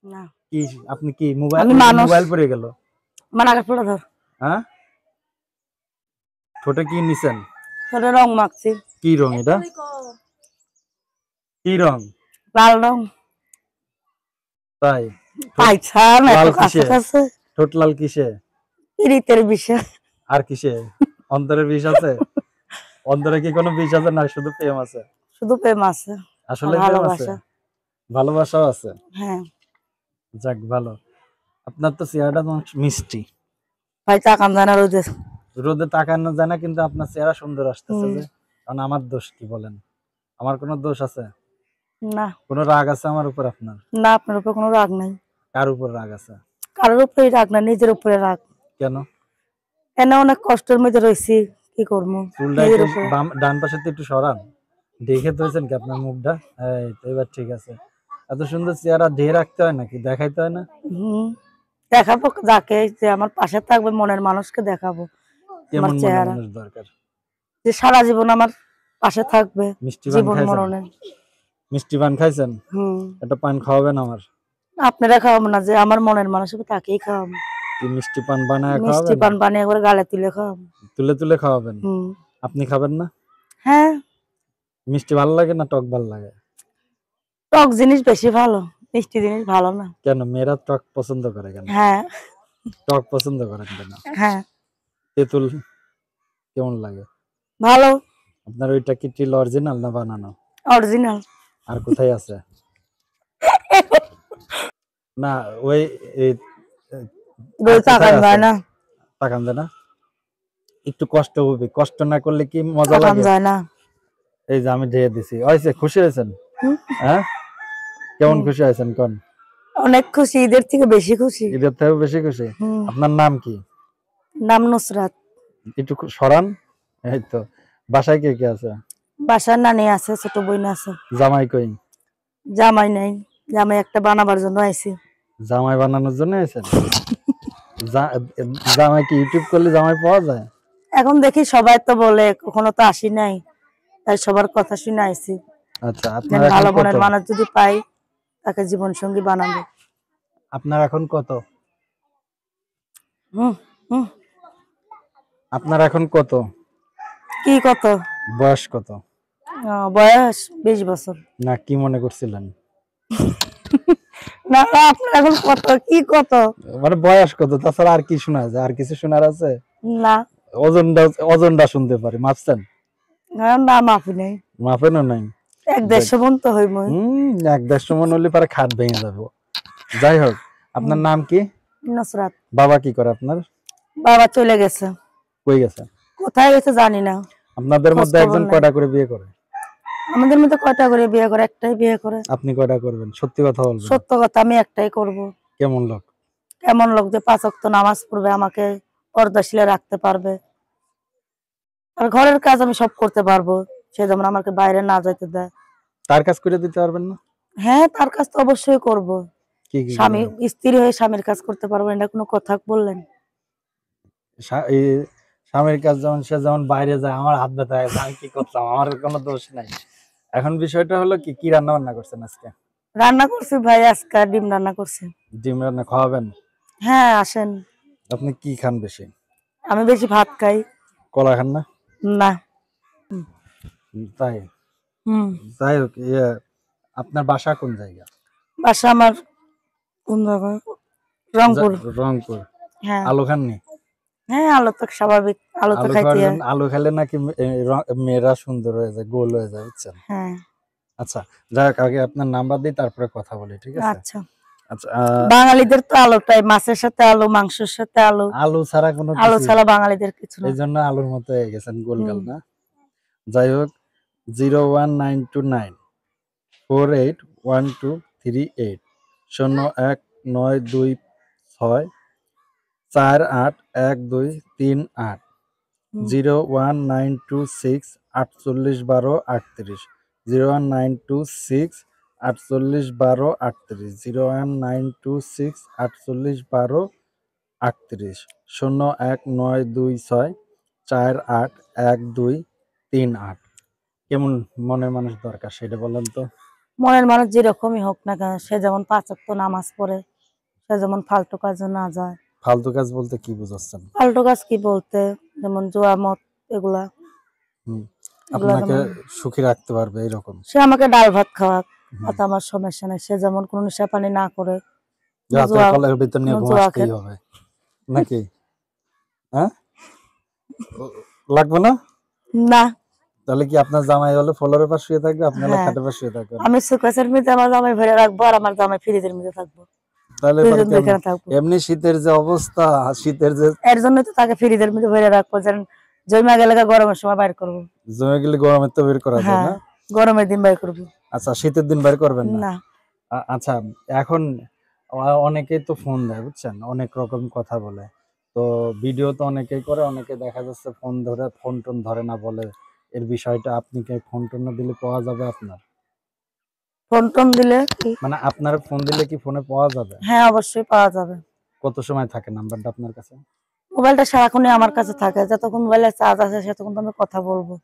না কি আপনি কি মোবাইল আমি মানুষ। মোবাইল পড়ে গেল? মানাকার পড়া ধর। হ্যাঁ, ঠোঁটে কি নিছেন? ঠোঁটে রং মাখছি। কি রং এটা? কি রং? লাল রং। তাই? পাইছা না লাল তো কাছে কিসে? কাছে। ঠোঁট লাল কিসে? পিরিতের বিষয়। আর কিসে? অন্তরে বিষ আছে? অন্তরে কি কোনো বিষ আছে না শুধু প্রেম আছে? শুধু প্রেম আছে। আসলে প্রেম আছে, ভালোবাসা। ভালোবাসাও আছে। হ্যাঁ যাক ভালো। আপনার তো চেহারাটা তো মিষ্টি। ভাই তাকান জানা রোদে। রোদে তাকানো যায় না, কিন্তু আপনার চেহারা সুন্দর আসতেছে যে। কারণ আমার দোষ কি বলেন? আমার কোনো দোষ আছে? না কোনো রাগ আছে আমার উপর আপনার? না, আপনার উপর কোনো রাগ নাই। কার উপর রাগ আছে? কারোর উপরে রাগ না, নিজের উপরে রাগ। কেন? এনে অনেক কষ্টের মধ্যে রয়েছি, কি করবো চুলটা নিজের একটু উপরে। ডান পাশে একটু সরান। দেখে ধরেছেন কি আপনার মুখটা? এই তো এবার ঠিক আছে। এত সুন্দর চেহারা ঢেকে রাখতে হয় নাকি, দেখাইতে হয় না? দেখাবো যাকে, যে আমার পাশে থাকবে, মনের মানুষকে দেখাবো আমার কেমন মনের চেহারা, মানুষ দরকার? যে সারা জীবন আমার পাশে থাকবে, মিষ্টি পান জীবন খাইছেন? মরণে। মিষ্টি পান খাইছেন? একটা পান খাওয়াবেন আমার? আপনারা খাওয়াবো না, যে আমার মনের মানুষ হবে তাকেই খাওয়াবো। কি মিষ্টি পান বানায় মিষ্টি খাওয়াবেন? পান বানিয়ে করে গালে তুলে খাওয়াবো। তুলে তুলে খাওয়াবেন? আপনি খাবেন না? হ্যাঁ। মিষ্টি ভালো লাগে না টক ভালো লাগে? টক জিনিস বেশি ভালো, মিষ্টি জিনিস ভালো না। কেন, মেয়েরা টক পছন্দ করে কেন? হ্যাঁ। টক পছন্দ করেন কেন? হ্যাঁ। তেঁতুল কেমন লাগে? ভালো। আপনার ওইটা কি টিল অরিজিনাল না বানানো? অরিজিনাল। আর কোথায় আছে? না ওই তাকান যায় না। তাকান যায় না? একটু কষ্ট হবে, কষ্ট না করলে কি মজা লাগে? যায় না। এই যে আমি ঢেয়ে দিছি, হয়েছে? খুশি হয়েছেন? হ্যাঁ, কেমন খুশি হয়েছেন কোন? অনেক খুশি, ঈদের থেকে বেশি খুশি। ঈদের থেকে বেশি খুশি? আপনার নাম কি? নাম নুসরাত। একটু সরান। এই তো। বাসায় কে কে আছে? বাসার নানি আছে, ছোট বোন আছে। জামাই কই? জামাই নাই, জামাই একটা বানাবার জন্য আইছি। জামাই বানানোর জন্য আইছেন? জামাই কি ইউটিউব করলে জামাই পাওয়া যায়? এখন দেখি সবাই তো বলে, কখনো তো আসি নাই, তাই সবার কথা শুনে আইছি। আচ্ছা, আপনার এখন ভালো মনের কত? মানুষ যদি পাই, তাকে জীবন সঙ্গী বানাবো। আপনার এখন কত? আপনার এখন কত? কি কত? বয়স কত? বয়স 20 বছর। না, কি মনে করছিলেন? না আপনার এখন কত, কি কত? মানে বয়স কত, তাছাড়া আর কি শোনা যায়? আর কিছু শোনার আছে? না। ওজনটা শুনতে পারি, মাপছেন? না মাপি নাই। মাপেনও নাই? 1-1.5 মন তো হইব। 1-1.5 মন হলে পরে খাট ভেঙে যাবো। যাই হোক, আপনার নাম কি? নুসরাত। বাবা কি করে আপনার? বাবা চলে গেছে। কই গেছে? কোথায় গেছে জানি না। আপনাদের মধ্যে একজন কয়টা করে বিয়ে করে? আমাদের মধ্যে কয়টা করে বিয়ে করে? একটাই বিয়ে করে। আপনি কয়টা করবেন? সত্যি কথা বলবেন। সত্য কথা, আমি একটাই করব। কেমন লোক? কেমন লোক? যে 5 ওয়াক্ত নামাজ পড়বে, আমাকে পর্দাশীলে রাখতে পারবে, আর ঘরের কাজ আমি সব করতে পারবো, সে যেমন আমাকে বাইরে না যেতে দেয়। তার কাজ করে দিতে পারবেন না? হ্যাঁ, তার কাজ তো অবশ্যই করব। কি কি? স্বামী স্ত্রী হয়ে স্বামীর কাজ করতে পারবো, এটা কোনো কথা বললেন? স্বামীর কাজ যেমন, সে যেমন বাইরে যায়, আমার হাত ব্যথা হয়ে যায়, আমি কি করতাম? আমার কোনো দোষ নাই। এখন বিষয়টা হলো কি, কি রান্না বান্না করছেন আজকে? রান্না করছি ভাই, আজকে ডিম রান্না করছি। ডিম রান্না খাওয়াবেন? হ্যাঁ আসেন। আপনি কি খান বেশি? আমি বেশি ভাত খাই। কলা খান না? না। তাই? যাই হোক, আপনার বাসা কোন জায়গা? বাসা আমার কোন জায়গা? রংপুর। রংপুর? হ্যাঁ। আলু খাননি? হ্যাঁ, আলু তো স্বাভাবিক, আলু তো খাইতে হয়। আলু খেলে নাকি মেয়েরা সুন্দর হয়ে যায়, গোল হয়ে যায়, বুঝছেন? হ্যাঁ। আচ্ছা, যাক, আগে আপনার নাম্বার দিই, তারপরে কথা বলি, ঠিক আছে? আচ্ছা। আচ্ছা, বাঙালিদের তো আলুটাই, মাছের সাথে আলু, মাংসের সাথে আলু। আলু ছাড়া কোনো আলু ছাড়া বাঙালিদের কিছু না। এই জন্য আলুর মতো হয়ে গেছেন, গোলগাল না? যাই হোক, 01929481238 01926481238 01926481238 01926481238 01926481238 01926481238। কেমন মনের মানুষ দরকার সেটা বলেন তো? মনের মানুষ যেরকমই হোক না কেন, সে যেমন 5 ওয়াক্ত নামাজ পড়ে, সে যেমন ফালতু কাজে না যায়। ফালতু কাজ বলতে কি বুঝাচ্ছেন? ফালতু কাজ কি বলতে, যেমন জুয়া মদ এগুলা হুম, এগুলা আপনাকে যেমন, সুখী রাখতে পারবে এরকম। সে আমাকে ডাল ভাত খাওয়াক, হুম, তাতে আমার সমস্যা নেই। সে যেমন কোনো নেশা পানি না করে, রাতের কলের ভিতর নিয়ে ঘুম জুয়া আসতেই হবে নাকি? হ্যাঁ, লাগবে না? না। তাহলে কি আপনার জামাই হলে ফ্লোরের পাশে শুয়ে থাকবে, আপনি হলে হ্যাঁ, খাটের পাশে শুয়ে থাকবেন? আমি সুকেসের মধ্যে আমার জামাই ভরে রাখবো, আর আমার জামাই ফ্রিজের মধ্যে থাকবো। তাহলে পরে দুইজন কেমন? দুইখানে থাকবো। এমনি শীতের যে অবস্থা, শীতের যে এর জন্য তো তাকে ফ্রিজের মধ্যে ভরে রাখবো, যেন জমা গেলে গরমের সময় বাইর করবো। জমে গেলে গরমে তো বের করা যায় হ্যাঁ, না। গরমের দিন বাইর করবো। আচ্ছা, শীতের দিন বের করবেন না? না। আচ্ছা, এখন অনেকেই তো ফোন দেয় বুঝছেন, অনেক রকম কথা বলে। তো ভিডিও তো অনেকেই করে, অনেকে দেখা যাচ্ছে ফোন টোন ধরে না বলে। এর বিষয়টা আপনি কি ফোন টোন না দিলে পাওয়া যাবে আপনার? ফোন টোন দিলে কি? মানে আপনার ফোন দিলে কি ফোনে পাওয়া যাবে? হ্যাঁ, অবশ্যই পাওয়া যাবে। কত সময় থাকে নাম্বারটা আপনার কাছে? মোবাইলটা সারাক্ষণই আমার কাছে থাকে, যতক্ষণ মোবাইলে চার্জ আছে সেতক্ষণ তো আমি কথা বলবো।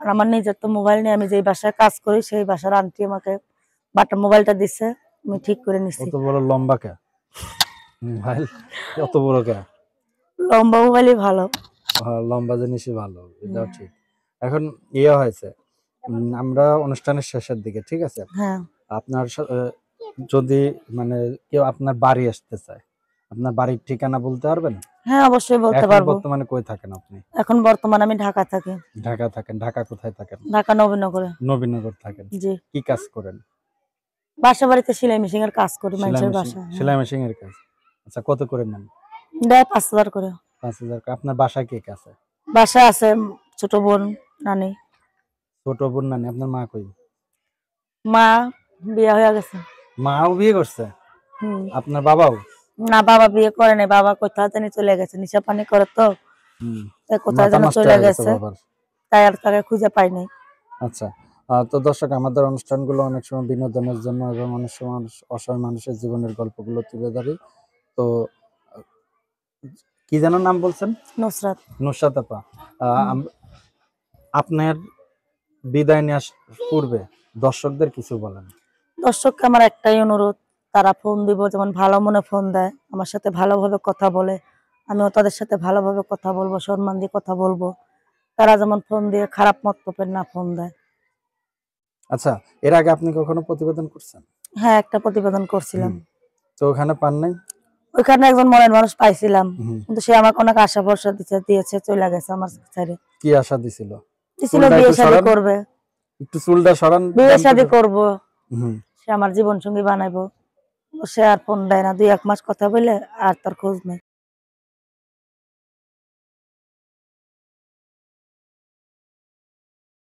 আর আমার নিজের তো মোবাইল নেই, আমি যেই বাসায় কাজ করি সেই বাসার আন্টি আমাকে বাটা মোবাইলটা দিচ্ছে, আমি ঠিক করে নিছি। অত বড় লম্বা কে মোবাইল? অত বড় কে? লম্বা মোবাইলই ভালো। লম্বা জিনিসই ভালো, এটাও ঠিক। এখন ইয়ে হয়েছে, আমরা অনুষ্ঠানের শেষের দিকে, ঠিক আছে? হ্যাঁ, আপনার যদি মানে কেউ আপনার বাড়ি আসতে চায়, আপনার বাড়ির ঠিকানা বলতে পারবেন? হ্যাঁ, অবশ্যই বলতে এখন পারবো। বর্তমানে কই থাকেন আপনি? এখন বর্তমানে আমি ঢাকা থাকি। ঢাকা থাকেন? ঢাকা কোথায় থাকেন? ঢাকা নবীনগরে। নবীনগর থাকেন। জি। কি কাজ করেন? বাসা বাড়িতে সেলাই মেশিন এর কাজ করি, সেলাই মানুষের মেশিন? বাসা। সেলাই মেশিন এর কাজ। আচ্ছা, কত করে নেন? দেয় 5,000 করে। 5,000? আপনার বাসায় কে কে আছে? বাসা আছে ছোট বোন, নানি। ছোট বোন, নানি। আপনার মা কই? মা বিয়ে হয়ে গেছে। মাও বিয়ে করছে? হুম। আপনার বাবাও? না, বাবা বিয়ে করে নাই, বাবা কোথাও জানি চলে গেছে, নেশা পানি করে তো, হুম, তাই কোথাও মাথা যেন নষ্ট চলে হয়ে গেছে গেছে, বাবার। তাই আর তাকে খুঁজে পাই নাই। আচ্ছা, তো দর্শক, আমাদের অনুষ্ঠানগুলো অনেক সময় বিনোদনের জন্য এবং অনেক সময় অসহায় মানুষের জীবনের গল্পগুলো তুলে ধরি। তো আহ, কি যেন নাম বলছেন? নুসরাত। নুসরাত আপা, আপনার বিদায় নেওয়ার পূর্বে দর্শকদের কিছু বলেন। দর্শককে আমার একটাই অনুরোধ, তারা ফোন দিব, যেমন ভালো মনে ফোন দেয়, আমার সাথে ভালোভাবে কথা বলে, আমিও তাদের সাথে ভালোভাবে কথা বলবো, সম্মান দিয়ে কথা বলবো। তারা যেমন ফোন দিয়ে খারাপ মন্তব্যের না ফোন দেয়। আচ্ছা, এর আগে আপনি কখনো প্রতিবেদন করছেন? হ্যাঁ, একটা প্রতিবেদন করছিলাম। তো ওখানে পান নাই? ওইখানে একজন মনের মানুষ পাইছিলাম, হুম। কিন্তু সে আমাকে অনেক আশা ভরসা দিয়েছে, চলে গেছে আমার ছেড়ে। কি আশা দিছিল? দিছিল চুলটা বিয়ে একটু শাদী সরান, করবে, একটু চুলটা সরান। বিয়ে শাদী করবো, হুম। সে আমার জীবন সঙ্গী বানাইবো। সে আর ফোন দেয় না, 2-1 মাস কথা বলে আর তার খোঁজ নেই।